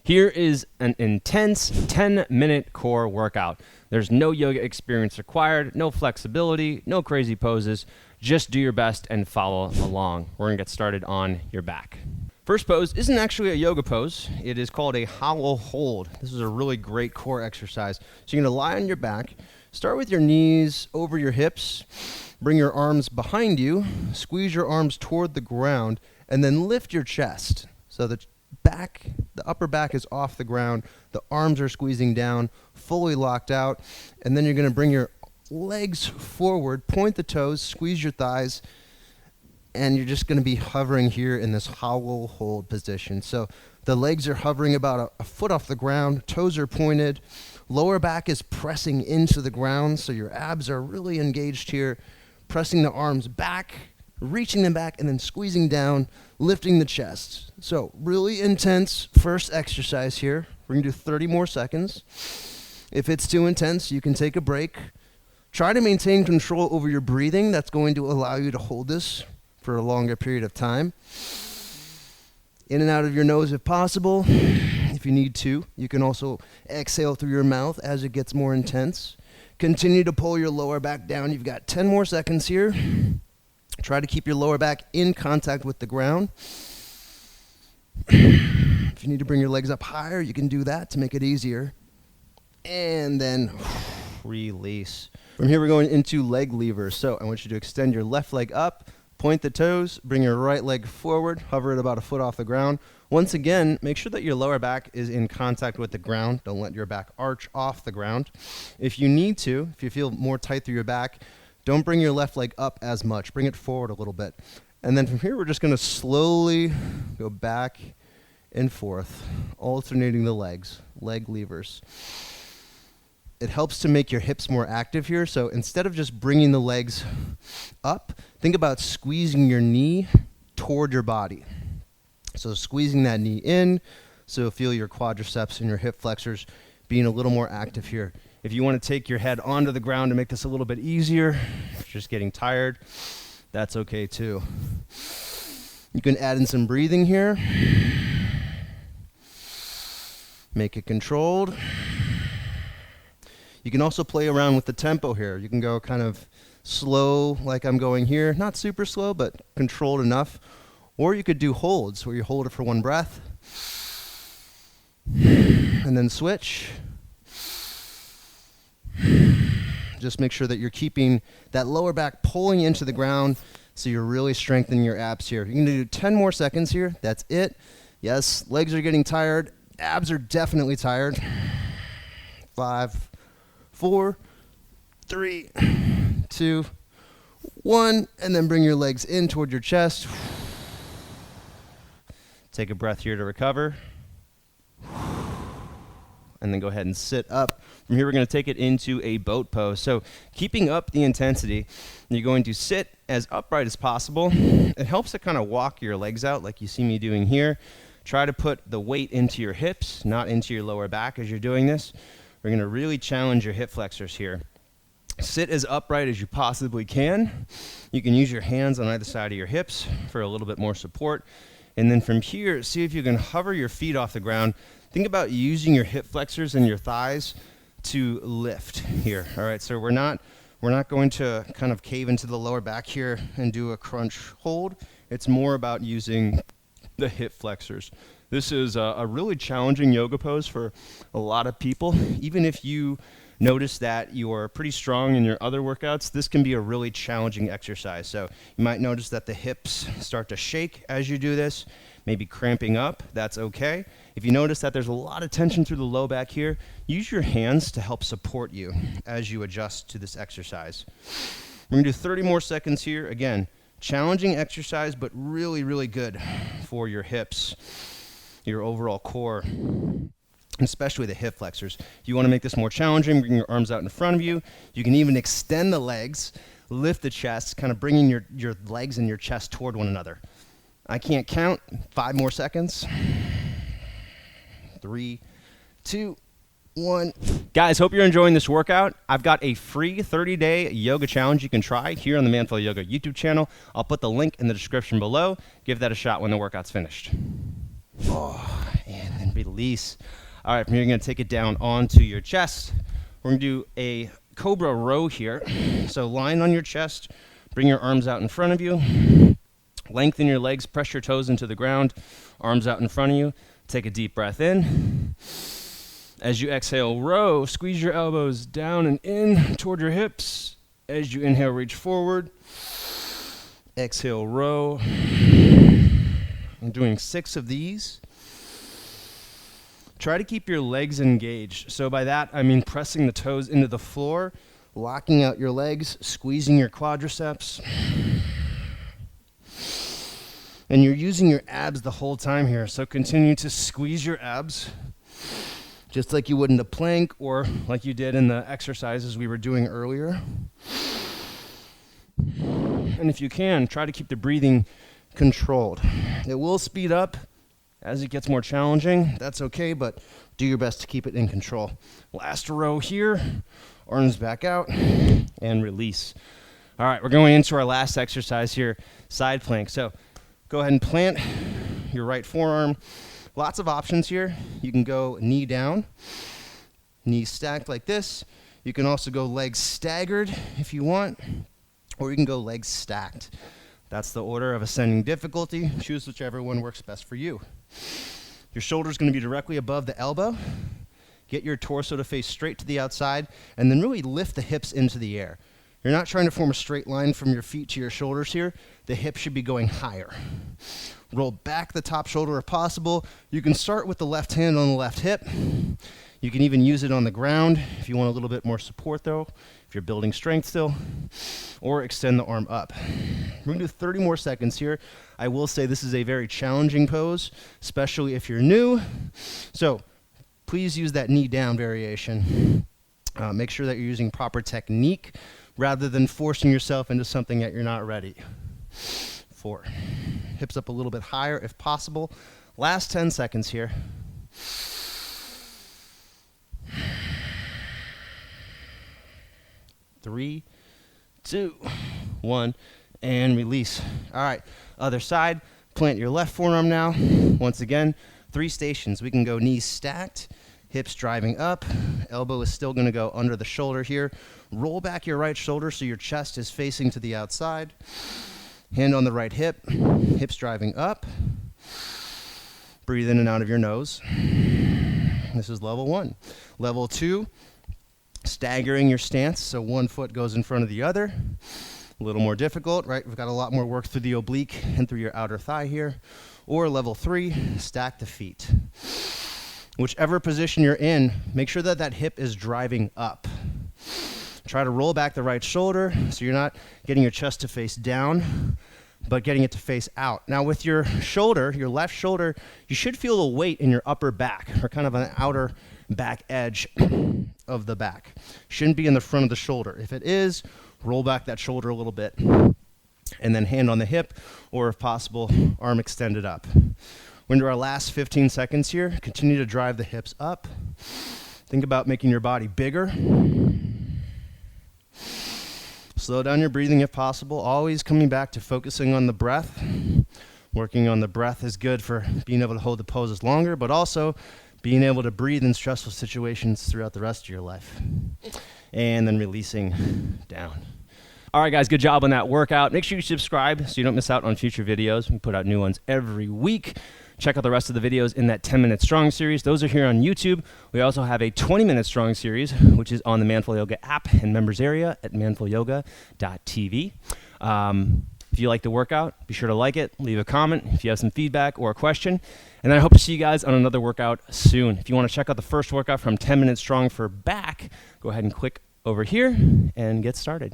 Here is an intense 10-minute core workout. There's no yoga experience required, no flexibility, no crazy poses. Just do your best and follow along. We're gonna get started on your back. First pose isn't actually a yoga pose. It is called a hollow hold. This is a really great core exercise. So you're gonna lie on your back, start with your knees over your hips, bring your arms behind you, squeeze your arms toward the ground, and then lift your chest. So the upper back is off the ground, the arms are squeezing down, fully locked out, and then you're gonna bring your legs forward, point the toes, squeeze your thighs, and you're just gonna be hovering here in this hollow hold position. So the legs are hovering about a foot off the ground, toes are pointed, lower back is pressing into the ground, so your abs are really engaged here, pressing the arms back, reaching them back, and then squeezing down, lifting the chest. So really intense first exercise here. We're gonna do 30 more seconds. If it's too intense, you can take a break. Try to maintain control over your breathing. That's going to allow you to hold this for a longer period of time. In and out of your nose if possible. If you need to, you can also exhale through your mouth as it gets more intense. Continue to pull your lower back down. You've got 10 more seconds here. Try to keep your lower back in contact with the ground. If you need to bring your legs up higher, you can do that to make it easier. And then release. From here, we're going into leg levers. So I want you to extend your left leg up, point the toes, bring your right leg forward, hover it about a foot off the ground. Once again, make sure that your lower back is in contact with the ground. Don't let your back arch off the ground. If you need to, if you feel more tight through your back, don't bring your left leg up as much. Bring it forward a little bit. And then from here, we're just going to slowly go back and forth, alternating the legs, leg levers. It helps to make your hips more active here. So instead of just bringing the legs up, think about squeezing your knee toward your body. So squeezing that knee in, so feel your quadriceps and your hip flexors being a little more active here. If you want to take your head onto the ground to make this a little bit easier, if you're just getting tired, that's okay too. You can add in some breathing here. Make it controlled. You can also play around with the tempo here. You can go kind of slow like I'm going here. Not super slow, but controlled enough. Or you could do holds where you hold it for one breath and then switch. Just make sure that you're keeping that lower back pulling into the ground so you're really strengthening your abs here. You're going to do 10 more seconds here. That's it. Yes, legs are getting tired. Abs are definitely tired. 5, 4, 3, 2, 1, and then bring your legs in toward your chest. Take a breath here to recover. And then go ahead and sit up. From here, we're going to take it into a boat pose. So keeping up the intensity, you're going to sit as upright as possible. It helps to kind of walk your legs out like you see me doing here. Try to put the weight into your hips, not into your lower back as you're doing this. We're going to really challenge your hip flexors here. Sit as upright as you possibly can. You can use your hands on either side of your hips for a little bit more support. And then from here, see if you can hover your feet off the ground. Think about using your hip flexors and your thighs to lift here. All right, so we're not going to kind of cave into the lower back here and do a crunch hold. It's more about using the hip flexors. This is a really challenging yoga pose for a lot of people. Even if you notice that you're pretty strong in your other workouts, this can be a really challenging exercise. So you might notice that the hips start to shake as you do this, maybe cramping up. That's okay. If you notice that there's a lot of tension through the low back here, use your hands to help support you as you adjust to this exercise. We're going to do 30 more seconds here. Again, challenging exercise, but really, really good for your hips, your overall core, especially the hip flexors. If you want to make this more challenging, bring your arms out in front of you. You can even extend the legs, lift the chest, kind of bringing your legs and your chest toward one another. I can't count. 5 more seconds. 3, 2, 1. Guys, hope you're enjoying this workout. I've got a free 30-day yoga challenge you can try here on the Manful Yoga YouTube channel. I'll put the link in the description below. Give that a shot when the workout's finished. Oh, and then release. All right, from here, you're going to take it down onto your chest. We're going to do a Cobra row here. So lying on your chest, bring your arms out in front of you. Lengthen your legs, press your toes into the ground, arms out in front of you. Take a deep breath in. As you exhale, row, squeeze your elbows down and in toward your hips. As you inhale, reach forward. Exhale, row. I'm doing 6 of these. Try to keep your legs engaged. So by that, I mean pressing the toes into the floor, locking out your legs, squeezing your quadriceps. And you're using your abs the whole time here. So continue to squeeze your abs, just like you would in the plank or like you did in the exercises we were doing earlier. And if you can, try to keep the breathing controlled. It will speed up as it gets more challenging. That's okay, but do your best to keep it in control. Last row here, arms back out, and release. All right, we're going into our last exercise here, side plank. So go ahead and plant your right forearm. Lots of options here. You can go knee down, knees stacked like this. You can also go legs staggered if you want, or you can go legs stacked. That's the order of ascending difficulty. Choose whichever one works best for you. Your shoulder is going to be directly above the elbow. Get your torso to face straight to the outside, and then really lift the hips into the air. You're not trying to form a straight line from your feet to your shoulders here. The hips should be going higher. Roll back the top shoulder if possible. You can start with the left hand on the left hip. You can even use it on the ground if you want a little bit more support though, if you're building strength still, or extend the arm up. We're going to do 30 more seconds here. I will say this is a very challenging pose, especially if you're new. So please use that knee down variation. Make sure that you're using proper technique rather than forcing yourself into something that you're not ready for. Hips up a little bit higher if possible. Last 10 seconds here. 3, 2, 1, and release. All right, other side. Plant your left forearm now. Once again, 3 stations. We can go knees stacked, hips driving up. Elbow is still going to go under the shoulder here. Roll back your right shoulder so your chest is facing to the outside. Hand on the right hip, hips driving up. Breathe in and out of your nose. This is level 1. Level 2, staggering your stance, so one foot goes in front of the other. A little more difficult, right? We've got a lot more work through the oblique and through your outer thigh here. Or level 3, stack the feet. Whichever position you're in, make sure that that hip is driving up. Try to roll back the right shoulder so you're not getting your chest to face down, but getting it to face out. Now with your shoulder, your left shoulder, you should feel a weight in your upper back, or kind of an outer back edge of the back. Shouldn't be in the front of the shoulder. If it is, roll back that shoulder a little bit, and then hand on the hip, or if possible, arm extended up. We're into our last 15 seconds here. Continue to drive the hips up. Think about making your body bigger. Slow down your breathing if possible. Always coming back to focusing on the breath. Working on the breath is good for being able to hold the poses longer, but also being able to breathe in stressful situations throughout the rest of your life. And then releasing down. All right, guys, good job on that workout. Make sure you subscribe so you don't miss out on future videos. We put out new ones every week. Check out the rest of the videos in that 10-minute strong series. Those are here on YouTube. We also have a 20-minute strong series, which is on the Manful Yoga app and members area at manfulyoga.tv. If you like the workout, be sure to like it, leave a comment if you have some feedback or a question. And then I hope to see you guys on another workout soon. If you want to check out the first workout from 10 Minutes Strong for back, go ahead and click over here and get started.